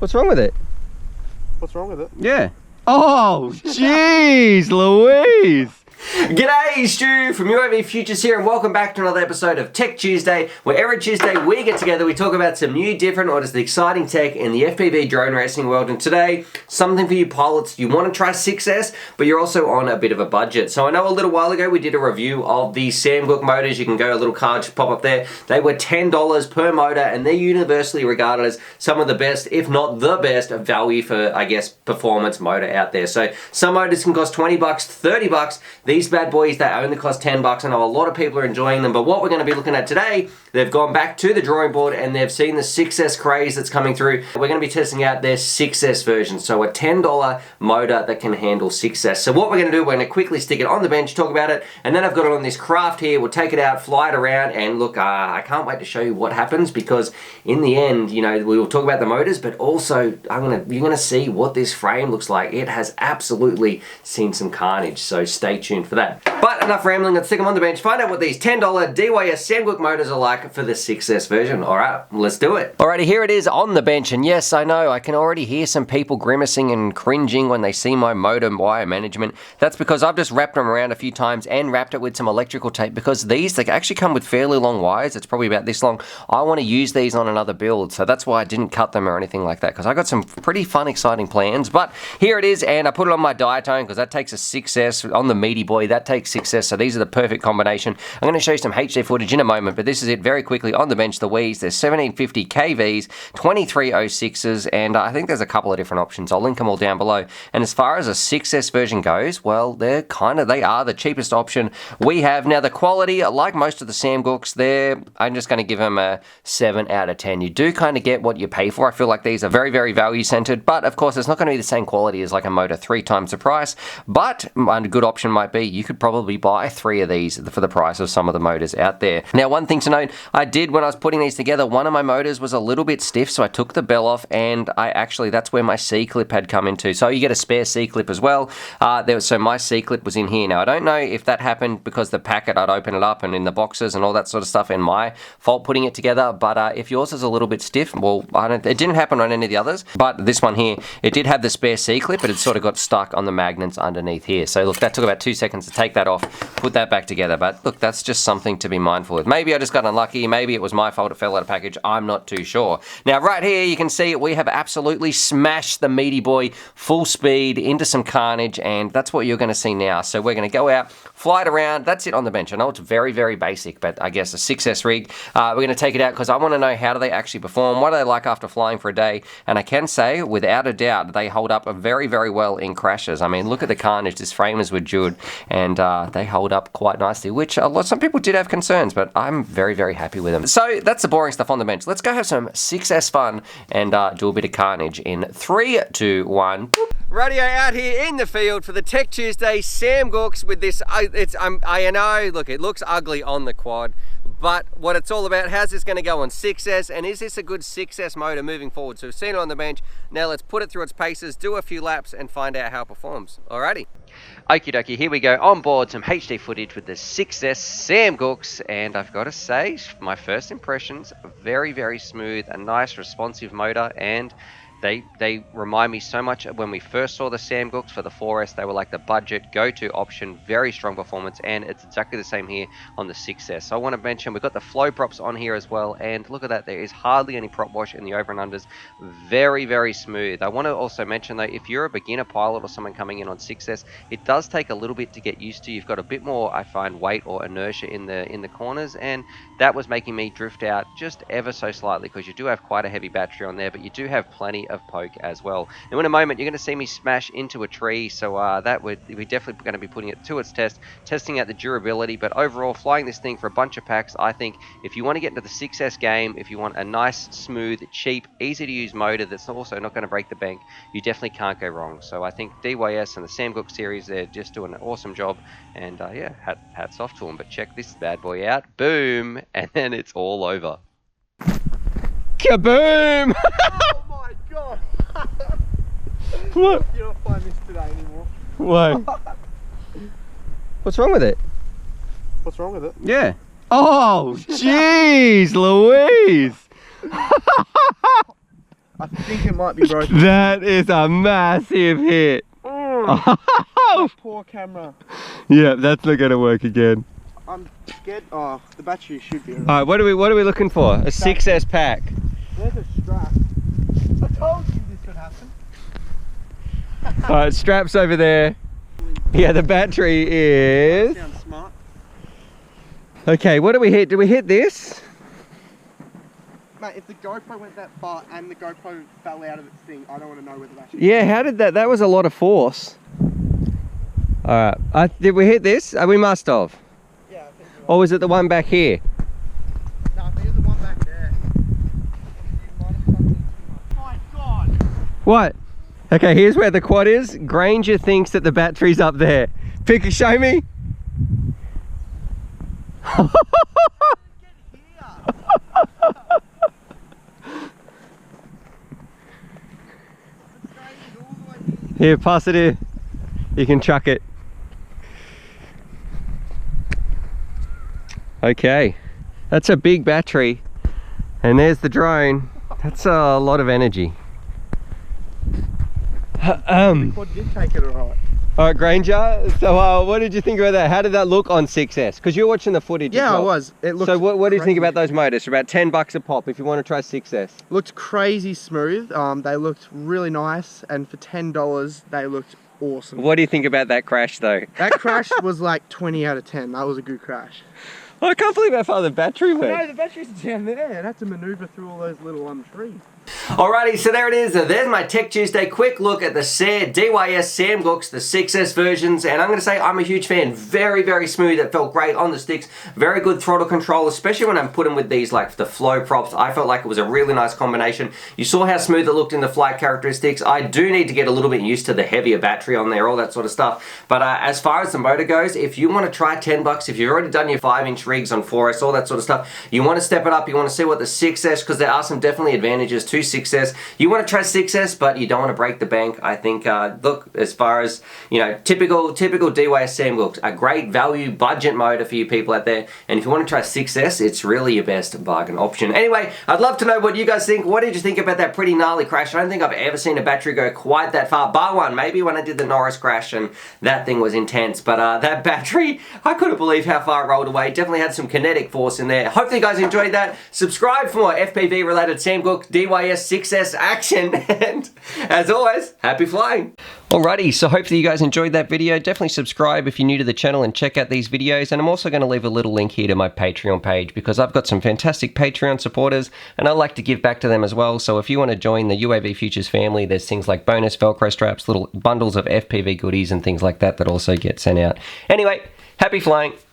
What's wrong with it? What's wrong with it? Yeah. Oh, jeez, Louise. G'day, Stu from UAVfutures here, and welcome back to another episode of Tech Tuesday, where every Tuesday we get together, we talk about some new, different, or just the exciting tech in the FPV drone racing world. And today, something for you pilots. You want to try 6S, but you're also on a bit of a budget. So I know a little while ago we did a review of the SAMGUK motors. You can go, a little card just pop up there. They were $10 per motor, and they're universally regarded as some of the best, if not the best, value for, I guess, performance motor out there. So some motors can cost 20 bucks, 30 bucks. These bad boys, they only cost 10 bucks. I know a lot of people are enjoying them, but what we're going to be looking at today, they've gone back to the drawing board and they've seen the 6S craze that's coming through. We're going to be testing out their 6S version, so a $10 motor that can handle 6S. So what we're going to do, we're going to quickly stick it on the bench, talk about it, and then I've got it on this craft here. We'll take it out, fly it around, and look, I can't wait to show you what happens, because in the end, you know, we will talk about the motors, but also you're going to see what this frame looks like. It has absolutely seen some carnage, so stay tuned for that. But enough rambling, let's stick them on the bench, find out what these $10 DYS SAMGUK motors are like for the 6S version. Alright, let's do it. Alrighty, here it is on the bench, and yes, I know, I can already hear some people grimacing and cringing when they see my motor wire management. That's because I've just wrapped them around a few times and wrapped it with some electrical tape, because these, they actually come with fairly long wires. It's probably about this long. I want to use these on another build, so that's why I didn't cut them or anything like that, because I got some pretty fun, exciting plans. But here it is, and I put it on my diatone, because that takes a 6S, on the meaty boy, that takes 6S, so these are the perfect combination. I'm going to show you some HD footage in a moment, but this is it very quickly on the bench. The Wii's, there's 1750 KVs, 2306s, and I think there's a couple of different options. I'll link them all down below. And as far as a 6S version goes, well, they are the cheapest option we have. Now, the quality, like most of the SAMGUKs, I'm just going to give them a 7 out of 10. You do kind of get what you pay for. I feel like these are very, very value-centered, but of course, it's not going to be the same quality as like a motor 3 times the price, but a good option might be you could probably buy 3 of these for the price of some of the motors out there. Now, one thing to note, I did, when I was putting these together, one of my motors was a little bit stiff, so I took the bell off, and that's where my C-clip had come into. So you get a spare C-clip as well. So my C-clip was in here. Now, I don't know if that happened because the packet, I'd open it up and in the boxes and all that sort of stuff, and my fault putting it together, but if yours is a little bit stiff, well, it didn't happen on any of the others, but this one here, it did have the spare C-clip, but it sort of got stuck on the magnets underneath here. So look, that took about 2 seconds to take that off, put that back together, but look, that's just something to be mindful of. Maybe I just got unlucky, maybe it was my fault, it fell out of package, I'm not too sure. Now, right here, you can see we have absolutely smashed the meaty boy full speed into some carnage, and that's what you're going to see now. So we're going to go out, fly it around, that's it on the bench. I know it's very, very basic, but I guess a 6S rig. We're going to take it out because I want to know, how do they actually perform? What are they like after flying for a day? And I can say, without a doubt, they hold up very, very well in crashes. I mean, look at the carnage. This frame is with Jude, and they hold up quite nicely, which some people did have concerns, but I'm very, very happy with them. So that's the boring stuff on the bench. Let's go have some 6S fun and do a bit of carnage in 3, 2, 1. Radio out here in the field for the Tech Tuesday SAMGUKs with this. I know, look, it looks ugly on the quad, but what it's all about, how's this going to go on 6S, and is this a good 6S motor moving forward? So we've seen it on the bench, now let's put it through its paces, do a few laps, and find out how it performs. Alrighty. Okie dokie, here we go, on board, some HD footage with the 6S SAMGUKs, and I've got to say, my first impressions, very, very smooth, a nice responsive motor, and they remind me so much of when we first saw the SAMGUKs for the 4S. They were like the budget go-to option, very strong performance, and it's exactly the same here on the 6S. So I want to mention we've got the flow props on here as well, and look at that, there is hardly any prop wash in the over and unders. Very, very smooth. I want to also mention though, if you're a beginner pilot or someone coming in on 6S, it does take a little bit to get used to. You've got a bit more, I find, weight or inertia in the corners, and that was making me drift out just ever so slightly, because you do have quite a heavy battery on there, but you do have plenty of poke as well. Now in a moment you're going to see me smash into a tree, so we're definitely going to be putting it to its test, testing out the durability. But overall, flying this thing for a bunch of packs, I think if you want to get into the 6S game, if you want a nice, smooth, cheap, easy to use motor that's also not going to break the bank, you definitely can't go wrong. So I think DYS and the SAMGUK series, they're just doing an awesome job, and yeah, hats off to them. But check this bad boy out, boom, and then it's all over. Kaboom! Oh my god! What? You're not flying this today anymore. Why? What's wrong with it? What's wrong with it? Yeah. Oh, jeez, Louise! I think it might be broken. That is a massive hit. Poor camera. Yeah, that's not gonna work again. I'm scared. Oh, the battery should be. Alright, what are we looking for? A 6S pack. There's a strap. I told you this would happen. Alright, straps over there. Yeah, the battery is... Sounds smart. Okay, what did we hit? Did we hit this? Mate, if the GoPro went that far and the GoPro fell out of its thing, I don't want to know where the battery Yeah, how did that? That was a lot of force. Alright, did we hit this? We must have. Yeah, I think so. Or was it the one back here? No, I think it's the one back there. You might have sucked in too much. My God! What? Okay, here's where the quad is. Granger thinks that the battery's up there. Pick, show me. Here, pass it here. You can chuck it. Okay, that's a big battery. And there's the drone. That's a lot of energy. The quad did take it alright. Alright, Granger, so what did you think about that? How did that look on 6S? Because you're watching the footage. Yeah, as well. I was. It looked so what do you think crazy. about those motors? They're about 10 bucks a pop if you want to try 6S. Looked crazy smooth. They looked really nice, and for $10 they looked awesome. What do you think about that crash though? That crash was like 20 out of 10. That was a good crash. Oh, I can't believe how far the battery went. No, the battery's down there. It had to maneuver through all those little trees. Alrighty, so there it is. There's my Tech Tuesday quick look at the DYS SAMGUKs, the 6S versions, and I'm going to say I'm a huge fan. Very, very smooth. It felt great on the sticks. Very good throttle control, especially when I'm putting with these like the flow props. I felt like it was a really nice combination. You saw how smooth it looked in the flight characteristics. I do need to get a little bit used to the heavier battery on there, all that sort of stuff. But as far as the motor goes, if you want to try 10 bucks, if you've already done your 5-inch rigs on 4S, all that sort of stuff, you want to step it up, you want to see what the 6S, because there are some definitely advantages to 6S. You want to try 6S, but you don't want to break the bank. I think, look, as far as, you know, typical DYS SAMGUKs, a great value budget motor for you people out there. And if you want to try 6S, it's really your best bargain option. Anyway, I'd love to know what you guys think. What did you think about that pretty gnarly crash? I don't think I've ever seen a battery go quite that far, bar one, maybe when I did the Norris crash, and that thing was intense. But that battery, I couldn't believe how far it rolled away. Definitely had some kinetic force in there. Hopefully you guys enjoyed that. Subscribe for more FPV related SAMGUK DYS 6S action, and as always, happy flying. Alrighty, so hopefully you guys enjoyed that video. Definitely subscribe if you're new to the channel and check out these videos, and I'm also going to leave a little link here to my Patreon page because I've got some fantastic Patreon supporters and I like to give back to them as well. So if you want to join the UAVfutures family, there's things like bonus velcro straps, little bundles of FPV goodies and things like that that also get sent out. Anyway, happy flying.